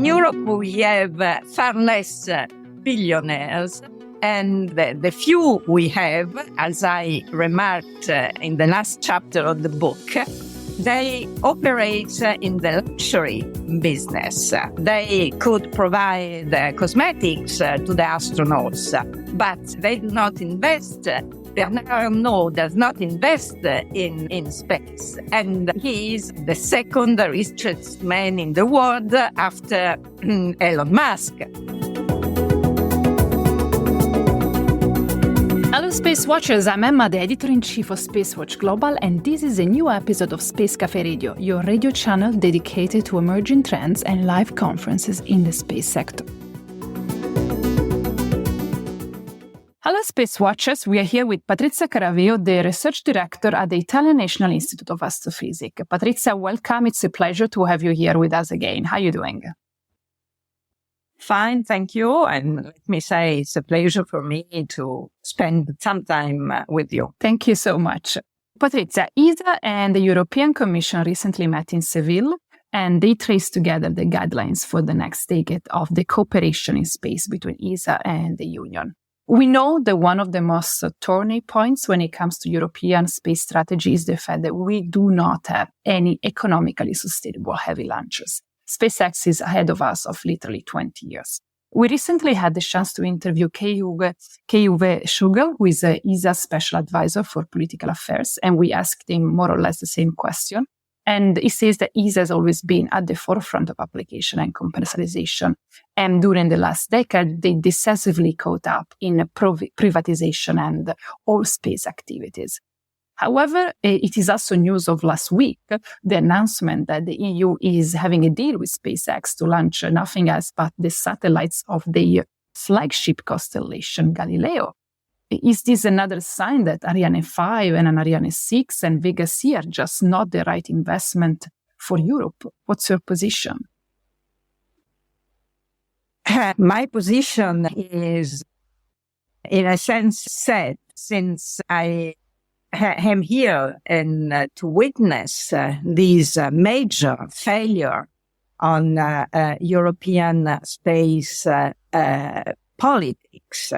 In Europe, we have far less billionaires, and the few we have, as I remarked in the last chapter of the book, they operate in the luxury business. They could provide cosmetics to the astronauts, but they do not invest. Bernard Arnault does not invest in space, and he is the second richest man in the world after Elon Musk. Hello Space Watchers, I'm Emma, the editor-in-chief of SpaceWatch.Global, and this is a new episode of Space Café Radio, your radio channel dedicated to emerging trends and live conferences in the space sector. Hello Space Watchers, we are here with Patrizia Caraveo, the research director at the Italian Institute of Astrophysics. Patrizia, welcome. It's a pleasure to have you here with us again. How are you doing? Fine, thank you. And let me say, it's a pleasure for me to spend some time with you. Thank you so much. Patrizia, ESA and the European Commission recently met in Seville, and they traced together the guidelines for the next decade of the cooperation in space between ESA and the Union. We know that one of the most thorny points when it comes to European space strategy is the fact that we do not have any economically sustainable heavy launchers. SpaceX is ahead of us of literally 20 years. We recently had the chance to interview K.U.V. Schugel, who is ESA's special advisor for political affairs, and we asked him more or less the same question. And he says that ESA has always been at the forefront of application and commercialization. And during the last decade, they decisively caught up in privatization and all space activities. However, it is also news of last week, the announcement that the EU is having a deal with SpaceX to launch nothing else but the satellites of their flagship constellation, Galileo. Is this another sign that Ariane 5 and Ariane 6 and Vega C are just not the right investment for Europe? What's your position? My position is, in a sense, set since I am here and to witness this major failure on European space politics.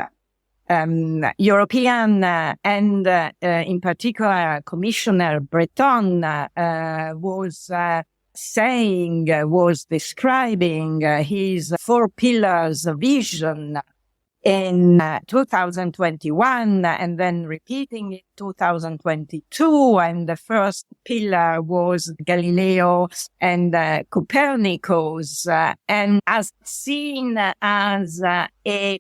European and in particular Commissioner Breton was describing his 4 pillars vision in 2021 and then repeating it 2022. And the first pillar was Galileo and Copernicus, and as seen as a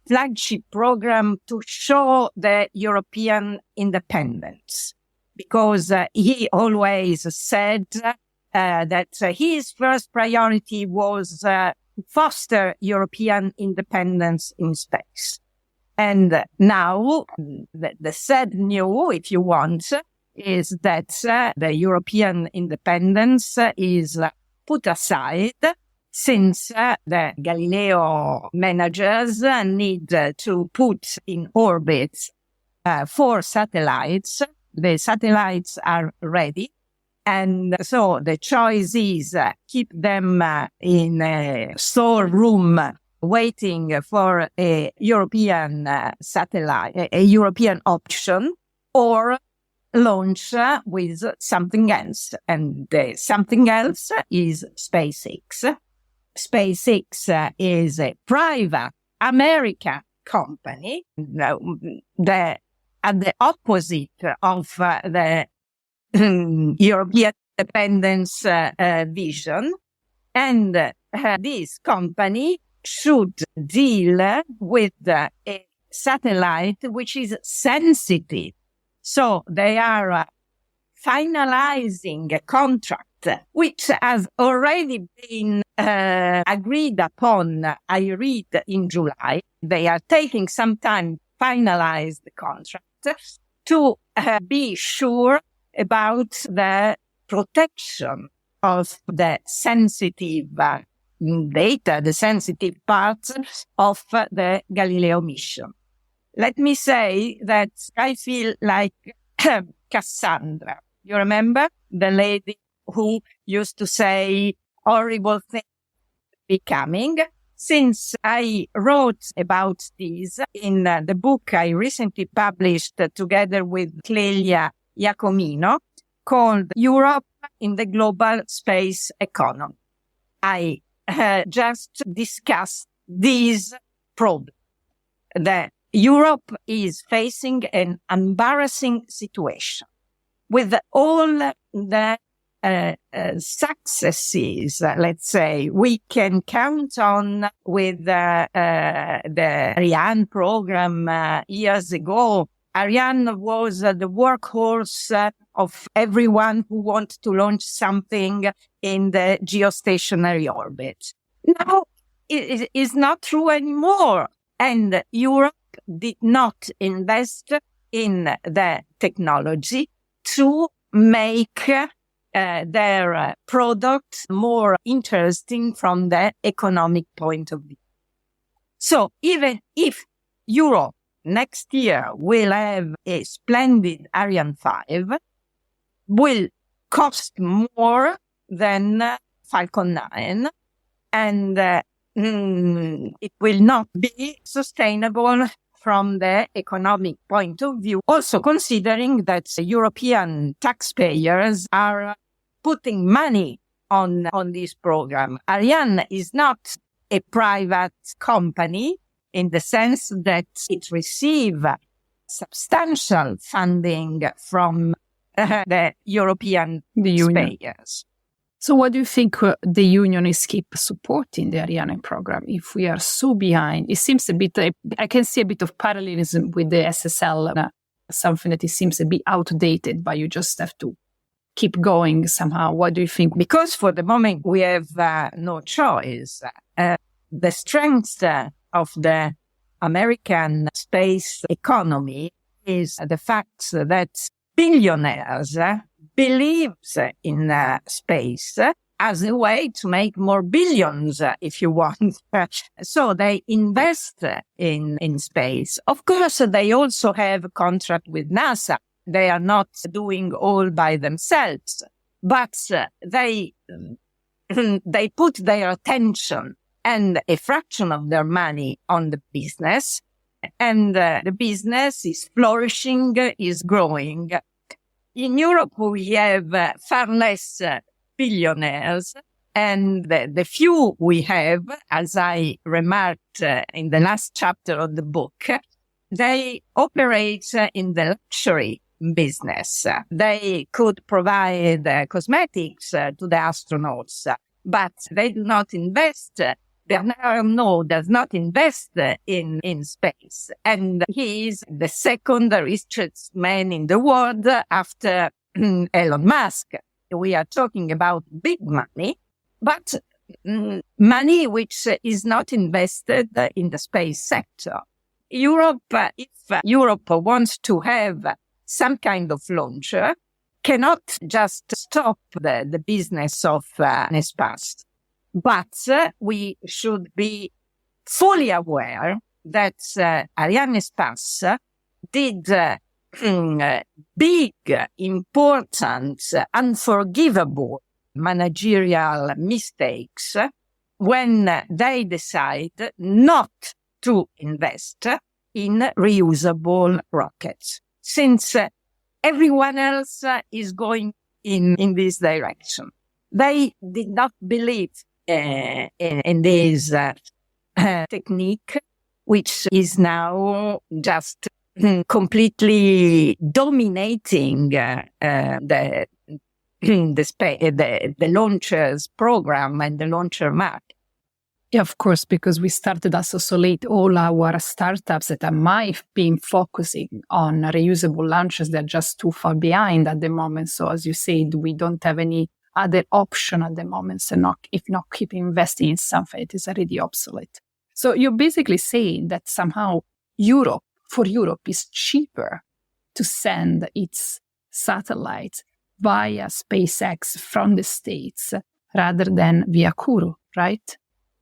flagship program to show the European independence, because he always said that his first priority was foster European independence in space. And now the sad news, if you want, is that the European independence is put aside since the Galileo managers need to put in orbit 4 satellites. The satellites are ready. And so the choice is keep them in a storeroom waiting for a European satellite, a European option, or launch with something else. And the something else is SpaceX. SpaceX is a private American company, at the opposite of the European independence vision. And this company should deal with a satellite which is sensitive. So they are finalizing a contract which has already been agreed upon, I read, in July. They are taking some time to finalize the contract to be sure about the protection of the sensitive data, the sensitive parts of the Galileo mission. Let me say that I feel like Cassandra. You remember the lady who used to say horrible things becoming. Since I wrote about this in the book I recently published together with Clelia Iacomino called Europe in the Global Space Economy, I just discussed this problem, that Europe is facing an embarrassing situation with all the successes, let's say, we can count on with the Ariane program years ago. Ariane was the workhorse of everyone who wants to launch something in the geostationary orbit. Now, it is not true anymore. And Europe did not invest in the technology to make their products more interesting from the economic point of view. So even if Europe next year will have a splendid Ariane 5, will cost more than Falcon 9, and it will not be sustainable from the economic point of view, also considering that European taxpayers are putting money on this program. Ariane is not a private company in the sense that it receives substantial funding from the European taxpayers. So what do you think the Union is keep supporting the Ariane program if we are so behind? It seems a bit, I can see a bit of parallelism with the SSL, something that it seems a bit outdated, but you just have to keep going somehow. What do you think? Because for the moment we have no choice. The strength of the American space economy is the fact that billionaires believes in space as a way to make more billions, if you want. So they invest in space. Of course, they also have a contract with NASA. They are not doing all by themselves, but they put their attention and a fraction of their money on the business, and the business is flourishing, is growing. In Europe, we have far less billionaires, and the few we have, as I remarked in the last chapter of the book, they operate in the luxury business. They could provide cosmetics to the astronauts, but they do not invest. Bernard Arnault does not invest in space. And he is the second richest man in the world after Elon Musk. We are talking about big money, but money which is not invested in the space sector. Europe, if Europe wants to have some kind of launcher, cannot just stop the business of Nespace. But we should be fully aware that Arianespace did big, important, unforgivable managerial mistakes when they decide not to invest in reusable rockets, since everyone else is going in this direction. They did not believe in this technique, which is now just completely dominating the launchers program and the launcher market. Yeah, of course, because we started associate all our startups that might be focusing on reusable launchers. They're just too far behind at the moment. So as you said, we don't have any other option at the moment. So if not keep investing in something, it is already obsolete. So you're basically saying that somehow for Europe is cheaper to send its satellites via SpaceX from the States rather than via Kourou, right?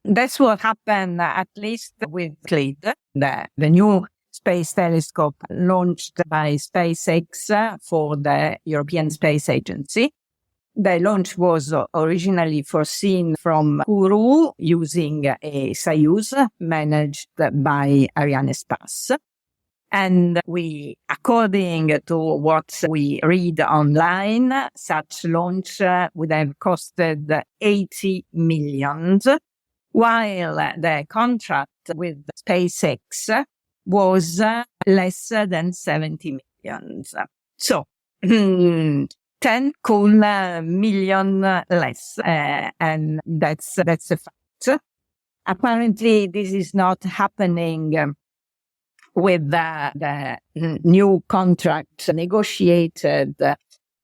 That's what happened, at least with CLID, the new space telescope launched by SpaceX for the European Space Agency. The launch was originally foreseen from Kourou using a Soyuz managed by Ariane Space. And according to what we read online, such launch would have costed 80 million, while the contract with SpaceX was less than 70 million. So, 10 cool million less, and that's a fact. Apparently, this is not happening with the new contract negotiated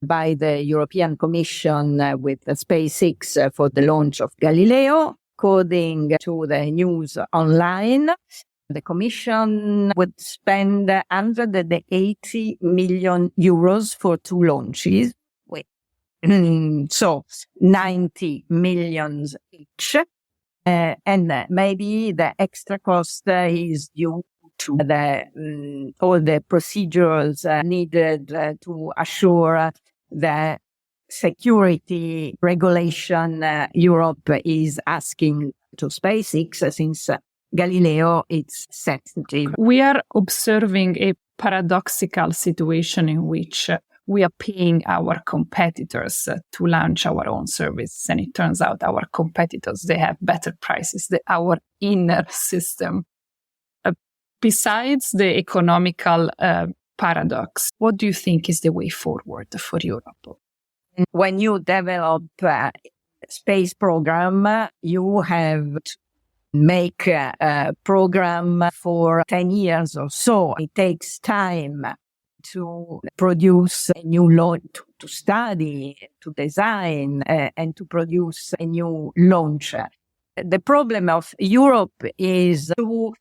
by the European Commission with SpaceX for the launch of Galileo. According to the news online, the Commission would spend 180 million euros for 2 launches. So 90 million each. And maybe the extra cost is due to all the procedures needed to assure the security regulation Europe is asking to SpaceX, since Galileo is sensitive. We are observing a paradoxical situation in which we are paying our competitors to launch our own service. And it turns out our competitors, they have better prices than our inner system. Besides the economical paradox, what do you think is the way forward for Europe? When you develop a space program, you have to make a program for 10 years or so. It takes time to produce a new launch, to study, to design, and to produce a new launch. The problem of Europe is to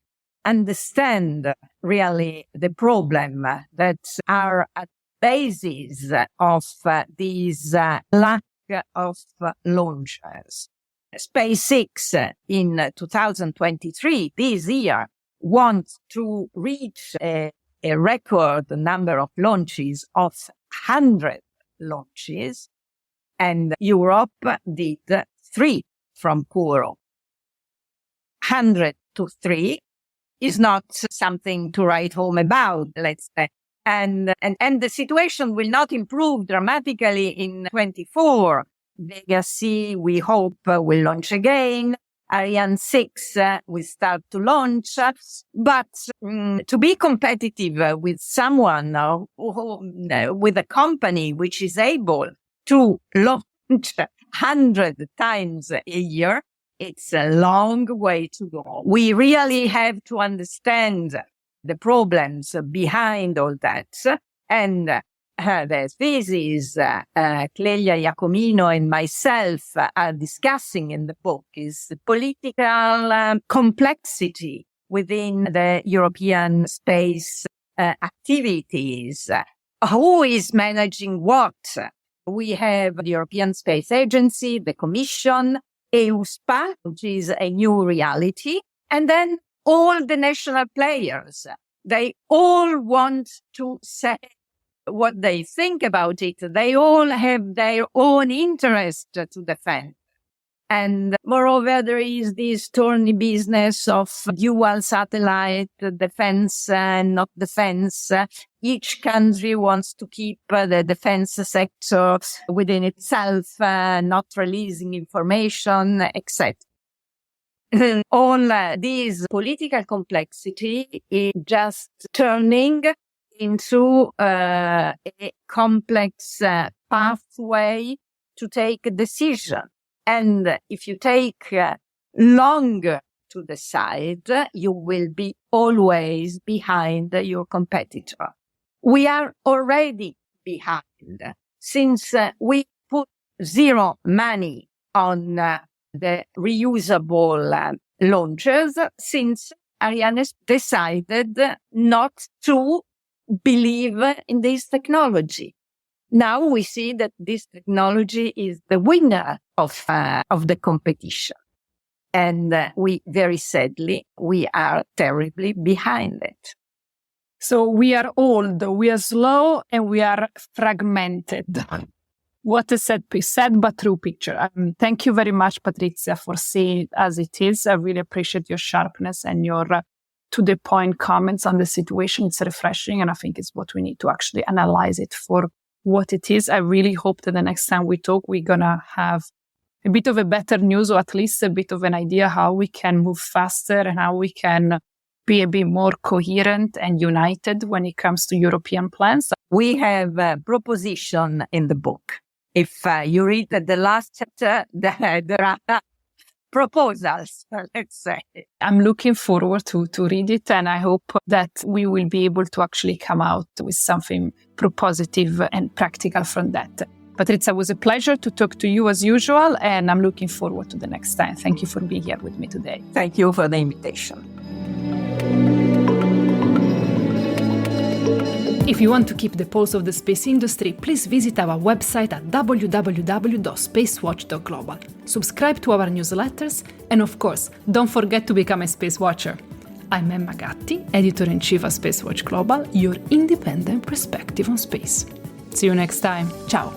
understand really the problem that are at the basis of these lack of launches. SpaceX in 2023, this year, wants to reach a record number of launches of 100 launches, and Europe did 3 from Kourou. 100 to 3 is not something to write home about, let's say. And the situation will not improve dramatically in 24. Vega C, we hope, will launch again. Ariane 6 will start to launch. But to be competitive with someone, with a company which is able to launch 100 times a year, it's a long way to go. We really have to understand the problems behind all that. And the thesis Clelia Iacomino and myself are discussing in the book is the political complexity within the European space activities. Who is managing what? We have the European Space Agency, the Commission, EUSPA, which is a new reality, and then all the national players. They all want to say what they think about it. They all have their own interest to defend. And moreover, there is this thorny business of dual satellite defense and not defense. Each country wants to keep the defense sector within itself, not releasing information, etc. All this political complexity is just turning into a complex pathway to take a decision. And if you take longer to decide, you will be always behind your competitor. We are already behind since we put zero money on the reusable launchers, since Ariane decided not to believe in this technology. Now we see that this technology is the winner of the competition. And we, very sadly, we are terribly behind it. So we are old, we are slow, and we are fragmented. What a sad but true picture. Thank you very much, Patrizia, for saying it as it is. I really appreciate your sharpness and your to-the-point comments on the situation. It's refreshing, and I think it's what we need to actually analyze it for what it is. I really hope that the next time we talk, we're going to have a bit of a better news, or at least a bit of an idea how we can move faster and how we can be a bit more coherent and united when it comes to European plans. We have a proposition in the book. If you read the last chapter, there are proposals, let's say. I'm looking forward to read it, and I hope that we will be able to actually come out with something propositive and practical from that. Patrizia, it was a pleasure to talk to you as usual, and I'm looking forward to the next time. Thank you for being here with me today. Thank you for the invitation. If you want to keep the pulse of the space industry, please visit our website at www.SpaceWatch.Global. Subscribe to our newsletters, and of course, don't forget to become a space watcher. I'm Emma Gatti, Editor-in-Chief of SpaceWatch.Global, your independent perspective on space. See you next time. Ciao.